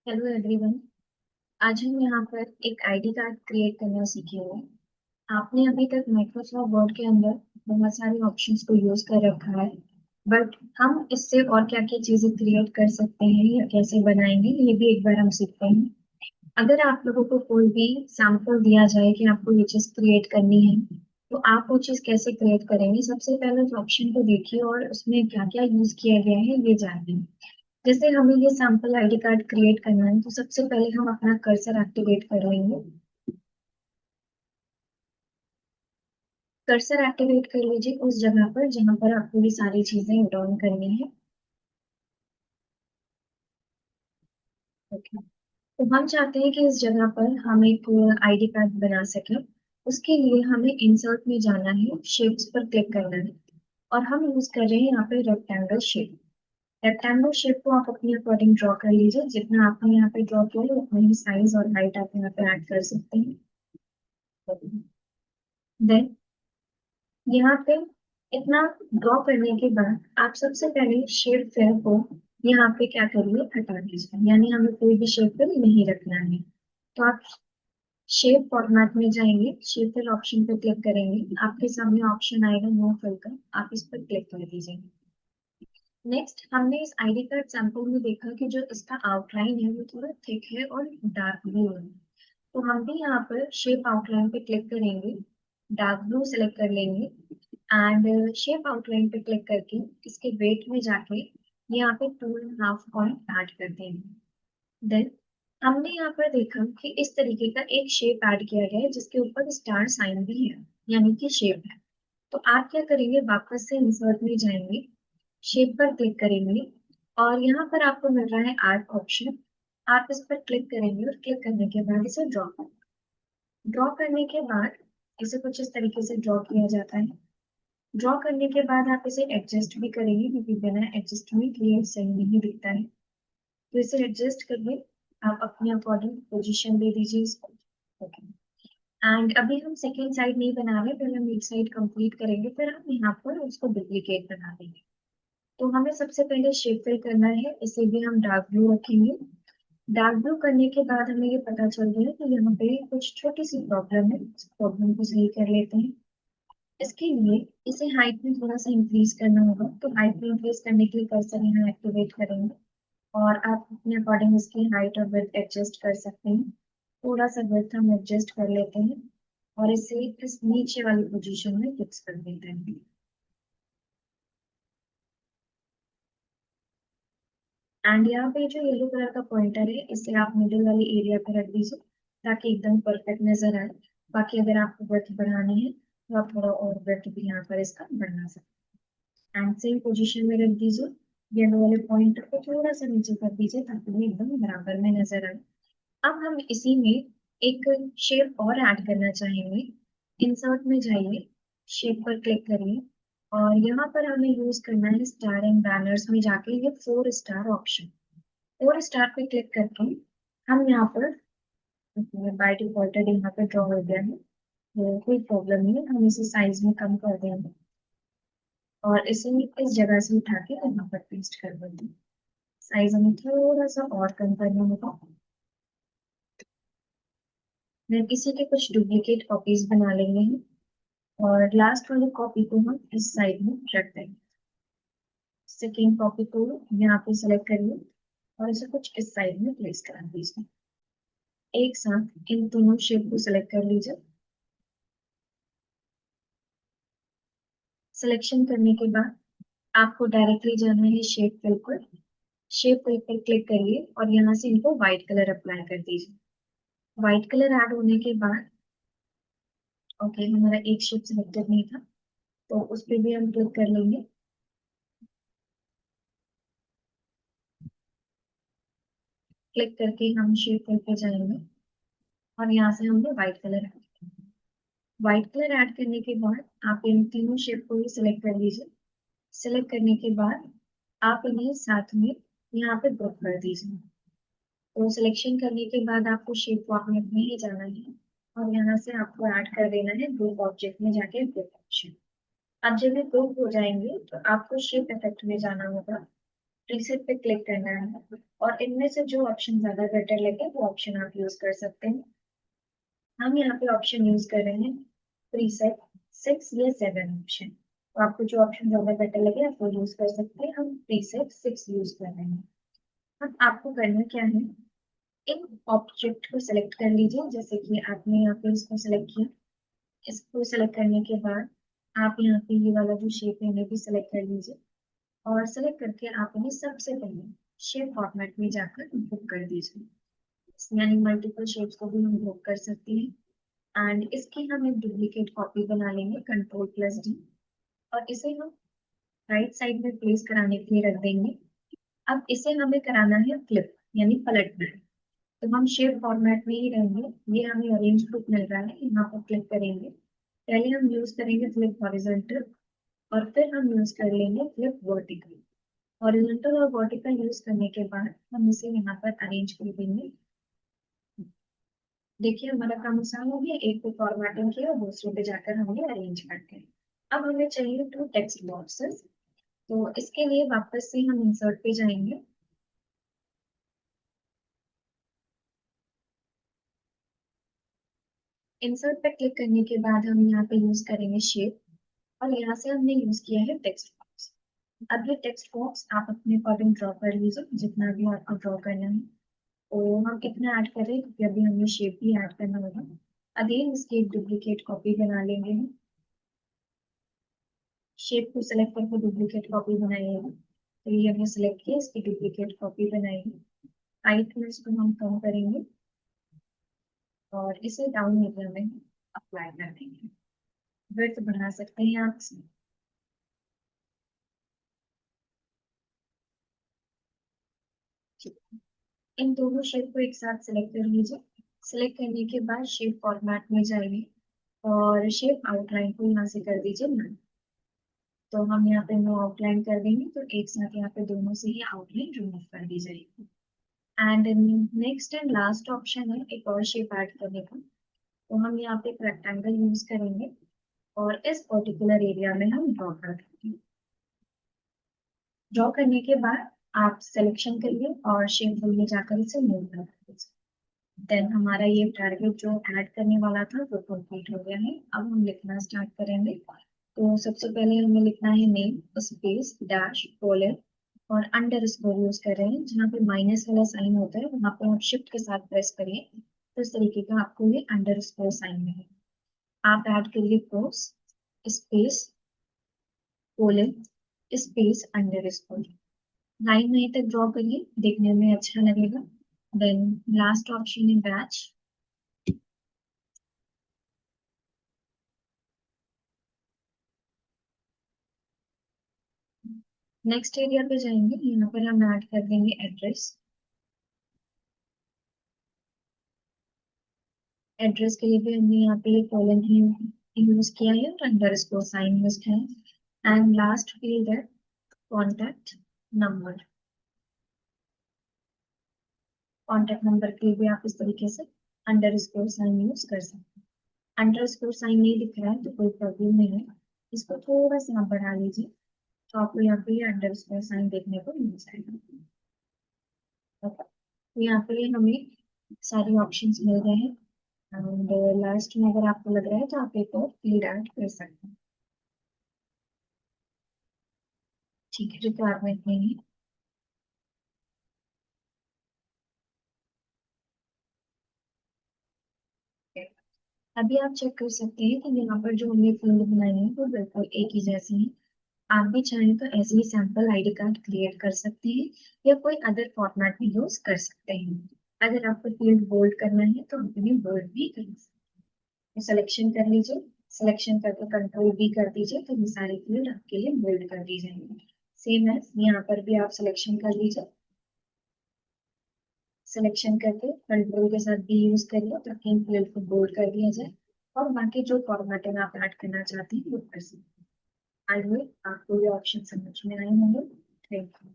Hello everyone. आज हम यहाँ पर एक आईडी कार्ड क्रिएट करना सीखेंगे। आपने अभी तक माइक्रोसॉफ्ट वर्ड के अंदर बहुत सारे ऑप्शंस को यूज कर रखा है, बट हम इससे और क्या क्या चीजें क्रिएट कर सकते हैं या कैसे बनाएंगे ये भी एक बार हम सीखते हैं। अगर आप लोगों को कोई भी सैंपल दिया जाए कि आपको ये चीज क्रिएट करनी है, तो आप वो चीज कैसे क्रिएट करेंगे? सबसे पहले उस ऑप्शन को देखिए और उसमें क्या क्या यूज किया गया है ये जानिए। जैसे हमें ये सैंपल आईडी कार्ड क्रिएट करना है, तो सबसे पहले हम अपना कर्सर एक्टिवेट कर लेंगे। कर्सर एक्टिवेट कर लीजिए उस जगह पर जहां पर आपको ये सारी चीजें डाउन करनी है। ओके। तो हम चाहते हैं कि इस जगह पर हम एक आईडी कार्ड बना सकें। उसके लिए हमें इंसर्ट में जाना है, शेप्स पर क्लिक करना है, और हम यूज कर रहे हैं यहाँ पे रेक्टेंगल शेप। रेक्टेंगल शेप को आप अपने अकॉर्डिंग ड्रॉ कर लीजिए। जितना आपने यहाँ पे ड्रॉ किया है उतना ही साइज और हाइट आप यहाँ पे ऐड कर सकते हैं। देन यहाँ पे इतना ड्रॉ करने के बाद आप सबसे पहले शेप फिल को यहाँ पे क्या करिए, हटा दीजिए। यानी हमें कोई भी शेप फिल नहीं रखना है। तो आप शेप फॉर्मेट में जाएंगे, शेप फिल ऑप्शन पे क्लिक करेंगे, आपके सामने ऑप्शन आएगा नो फिल का, आप इस पर क्लिक कर दीजिए। नेक्स्ट, हमने इस आईडी कार्ड सैंपल में देखा कि जो इसका आउटलाइन है वो थोड़ा थिक है और डार्क ब्लू है। तो हम भी यहाँ पर शेप आउटलाइन पे क्लिक करेंगे, डार्क ब्लू सेलेक्ट कर लेंगे, एंड शेप आउटलाइन पे क्लिक करके इसके वेट में जाके यहाँ पे 2.5 पॉइंट ऐड कर देंगे। देन हमने यहाँ पर देखा कि इस तरीके का एक शेप ऐड किया गया है जिसके ऊपर स्टार साइन भी है, यानी कि शेप है। तो आप क्या करेंगे, वापस से इंसर्ट में जाएंगे, शेप पर क्लिक करेंगे, और यहाँ पर आपको मिल रहा है आर्क ऑप्शन। आप इस पर क्लिक करेंगे और क्लिक करने के बाद इसे ड्रॉ करने के बाद इसे कुछ इस तरीके से ड्रॉ किया जाता है। ड्रॉ करने के बाद आप इसे एडजस्ट भी करेंगे क्योंकि बिना एडजस्टमेंट ये सही नहीं दिखता है। तो इसे एडजस्ट करके आप अपने अकॉर्डिंग पोजीशन दे दीजिए इसको। ओके। एंड अभी हम सेकेंड साइड नहीं बना रहे, पहले हम एक साइड कंप्लीट करेंगे, फिर हम यहाँ पर उसको डुप्लीकेट बना देंगे। तो हमें सबसे पहले शेप फिल करना है, इसे भी हम डार्क ब्लू रखेंगे। डार्क ब्लू करने के बाद हमें ये पता चल गया कि यहाँ पे कुछ छोटी सी प्रॉब्लम है, इस प्रॉब्लम को सही कर लेते हैं। इसके लिए इसे हाइट में थोड़ा सा इंक्रीज करना होगा, तो हाइट में इंक्रीज करने के लिए कर्सर यहाँ एक्टिवेट करेंगे, और आप अपने अकॉर्डिंग इसकी हाइट और विड्थ एडजस्ट कर सकते हैं। थोड़ा सा विड्थ हम एडजस्ट कर लेते हैं और इसे इस नीचे वाली पोजीशन में फिक्स कर देते हैं। एंड यहाँ पे जो येलो कलर का पॉइंटर है इसे आप मिडिल वाली एरिया पे रख दीजिए ताकि एकदम परफेक्ट नजर आए। बाकी अगर आपको विड्थ बढ़ानी है तो आप थोड़ा और विड्थ भी यहाँ पर इसका बढ़ा सकते हैं। एंड सेम पोजीशन में रख दीजिए, येलो वाले पॉइंटर को थोड़ा सा नीचे कर दीजिए ताकि वो एकदम बराबर में नजर आए। अब हम इसी में एक शेप और ऐड करना चाहेंगे। इंसर्ट में जाइए, शेप पर क्लिक करिए, और यहाँ पर हमें यूज करना है स्टार एंड बैनर्स में जाके ये 4 स्टार ऑप्शन। 4 स्टार पे क्लिक करके हम यहाँ पर, बाय डिफॉल्ट यहाँ पे ड्रॉ हो गया है, तो कोई प्रॉब्लम नहीं है, हम इसे साइज में कम कर देंगे और इसे इस जगह से उठा के यहाँ पर पेस्ट कर देंगे। साइज हमें थोड़ा सा और कम करना होगा। मैं किसी के कुछ डुप्लीकेट कॉपीज बना लेंगे हैं, और लास्ट वाली कॉपी को हम इस साइड में रख देंगे। सेकेंड कॉपी को यहाँ पे सेलेक्ट करिए और इसे कुछ इस साइड में प्लेस करा दीजिए। एक साथ इन दोनों शेप को सिलेक्ट कर लीजिए। सिलेक्शन करने के बाद आपको डायरेक्टली जाना है शेप फिल पर। शेप फिल पर क्लिक करिए और यहाँ से इनको व्हाइट कलर अप्लाई कर दीजिए। व्हाइट कलर ऐड होने के बाद, ओके, हमारा एक शेप सिलेक्टेड नहीं था तो उस पर भी हम क्लिक कर लेंगे। क्लिक करके हम शेप फिल पे जाएंगे और यहाँ से हमने व्हाइट कलर ऐड किया। व्हाइट कलर ऐड करने के बाद आप इन तीनों शेप को ही सिलेक्ट कर लीजिए। सिलेक्ट करने के बाद आप इन्हें साथ में यहाँ पे ग्रुप कर दीजिए। तो सिलेक्शन करने के बाद आपको शेप फॉर्मेट में ही जाना है और यहाँ से आपको ऐड कर देना है ग्रुप ऑब्जेक्ट में जाके ग्रुप ऑप्शन। अब जब ये ग्रुप हो जाएंगे तो आपको शेप इफेक्ट में जाना होगा। प्रीसेट पे क्लिक करना है और इनमें से जो ऑप्शन ज्यादा बेटर लगे वो ऑप्शन आप यूज कर सकते हैं। हम यहाँ पे ऑप्शन यूज कर रहे हैं प्रीसेट 6 या 7 ऑप्शन। तो आपको जो ऑप्शन ज्यादा बेटर लगे आप वो यूज कर सकते हैं। हम प्रीसेट 6 यूज कर रहे हैं। अब आपको करना क्या है, इन ऑब्जेक्ट को सिलेक्ट कर लीजिए। जैसे कि आपने यहाँ पे इसको सिलेक्ट किया, इसको सिलेक्ट करने के बाद आप यहाँ पे ये वाला जो शेप है इन्हें भी सिलेक्ट कर लीजिए और सिलेक्ट करके आप इन्हें सबसे पहले शेप फॉर्मेट में जाकर बुक कर दीजिए। यानी मल्टीपल शेप्स को भी हम बुक कर सकते हैं। एंड इसकी हम एक डुप्लीकेट कॉपी बना लेंगे Ctrl+D और इसे हम राइट साइड में प्लेस कराने के लिए रख देंगे। अब इसे हमें कराना है फ्लिप यानी पलटना है। तो हम शेप फॉर्मेट में ही रहेंगे। ये हमें अरेंज ग्रुप मिल रहा है, यहाँ पर क्लिक करेंगे। पहले हम यूज करेंगे फ्लिप हॉरिजॉन्टल और फिर हम यूज कर लेंगे फ्लिप वर्टिकल। हॉरिजॉन्टल और वर्टिकल यूज करने के बाद हम इसे यहाँ पर अरेंज कर देंगे। देखिए हमारा काम आसान हो गया, एक पे फॉर्मेटिंग किया और दूसरे पे जाकर हमने अरेंज करते हैं। अब हमें चाहिए 2 टेक्स्ट बॉक्सेस। तो इसके लिए वापस से हम इंसर्ट पे जाएंगे। इंसर्ट पे क्लिक करने के बाद हम यहाँ पे यूज करेंगे शेप और यहाँ से हमने यूज किया है टेक्स्ट बॉक्स। अब ये टेक्स्ट बॉक्स आप अपने अकॉर्डिंग ड्रॉ कर लीजिए, जितना भी आपको ड्रॉ करना है। तो हम कितना ऐड करें क्योंकि अभी हमें शेप भी ऐड करना होगा। अगेन इसकी एक डुप्लीकेट कॉपी बना लेंगे हम। शेप को सिलेक्ट करके डुप्लीकेट कॉपी बनाइएगा। तो ये हमने सिलेक्ट किया, इसकी डुप्लीकेट कॉपी बनाएंगे। हाइट में इसको हम कम करेंगे और इसे डाउन एरिया में अप्लाई कर देंगे। विड्थ बढ़ा सकते हैं आप इसमें। ठीक है। इन दोनों शेप को एक साथ सिलेक्ट कर लीजिए। सिलेक्ट करने के बाद शेप फॉर्मेट में जाइए और शेप आउटलाइन को यहाँ से कर दीजिए नन। तो हम यहाँ पे नो आउटलाइन कर देंगे तो एक साथ यहाँ पे दोनों से ही आउटलाइन रिमूव कर दी जाएगी। And next and last option है एक और शेप ऐड करने का। तो हम यहाँ पे एक रेक्टेंगल यूज करेंगे और इस पर्टिकुलर एरिया में हम ड्रॉ कर देंगे। ड्रॉ करने के बाद आप सिलेक्शन करिए और शेप टूल में जाकर इसे मूव कर दीजिए। देन हमारा ये टारगेट जो ऐड करने वाला था वो कंप्लीट हो गया है। अब हम लिखना स्टार्ट करेंगे। तो सबसे पहले हमें लिखना है नेम स्पेस डैश कोलन और अंडर स्कोर यूज कर रहे हैं। जहाँ पे माइनस वाला साइन होता है वहां पे आप शिफ्ट के साथ प्रेस करिए तो इस तरीके का आपको ये अंडर स्कोर साइन मिलेगा। आप ऐड करिए कोस space colon space underscore. Line वहीं तक ड्रॉ करिए, देखने में अच्छा लगेगा। देन लास्ट ऑप्शन है बैच। नेक्स्ट एरिया पे जाएंगे, यहाँ पर हम ऐड कर देंगे एड्रेस। एड्रेस के लिए भी हमने यहाँ पे कॉलन ही यूज किया है और अंडर स्कोर साइन यूज किया है। एंड लास्ट फील्ड है कॉन्टेक्ट नंबर। कॉन्टेक्ट नंबर के लिए भी आप इस तरीके से अंडर स्कोर साइन यूज कर सकते हैं। अंडर स्कोर साइन नहीं दिख रहा है तो कोई प्रॉब्लम नहीं है, इसको थोड़ा सा आप बढ़ा लीजिए तो आपको यहाँ पे अंडर स्कोर साइन देखने को मिल जाएगा। Okay. तो यहाँ पे हमें सारे ऑप्शंस मिल गए हैं। एंड लास्ट में अगर आपको लग रहा है तो आप एक और फील्ड ऐड कर सकते हैं। ठीक है, रिक्वायरमेंट नहीं है। अभी आप चेक कर सकते हैं कि यहाँ पर जो हमने फील्ड बनाई है वो बिल्कुल एक ही जैसी है। आप भी चाहें तो ऐसे ही सैंपल आईडी कार्ड क्रिएट कर सकते हैं या कोई अदर फॉर्मेट भी यूज कर सकते हैं। अगर आपको फील्ड बोल्ड करना है तो आप इन्हें बोल्ड भी कर सकते हैं। सिलेक्शन कर लीजिए, सिलेक्शन करके कंट्रोल भी कर दीजिए तो ये सारे फील्ड आपके लिए बोल्ड कर दी जाएंगे। सेम है, यहाँ पर भी आप सिलेक्शन कर लीजिए, सिलेक्शन करके कंट्रोल के साथ भी यूज करिए ताकि इन फील्ड को बोल्ड कर दिया जाए और बाकी जो फॉर्मेटिंग आप ऐड करना चाहते हैं वो कर सकते हैं। आई होप आपको ये ऑप्शन समझ में आए होंगे। Thank you.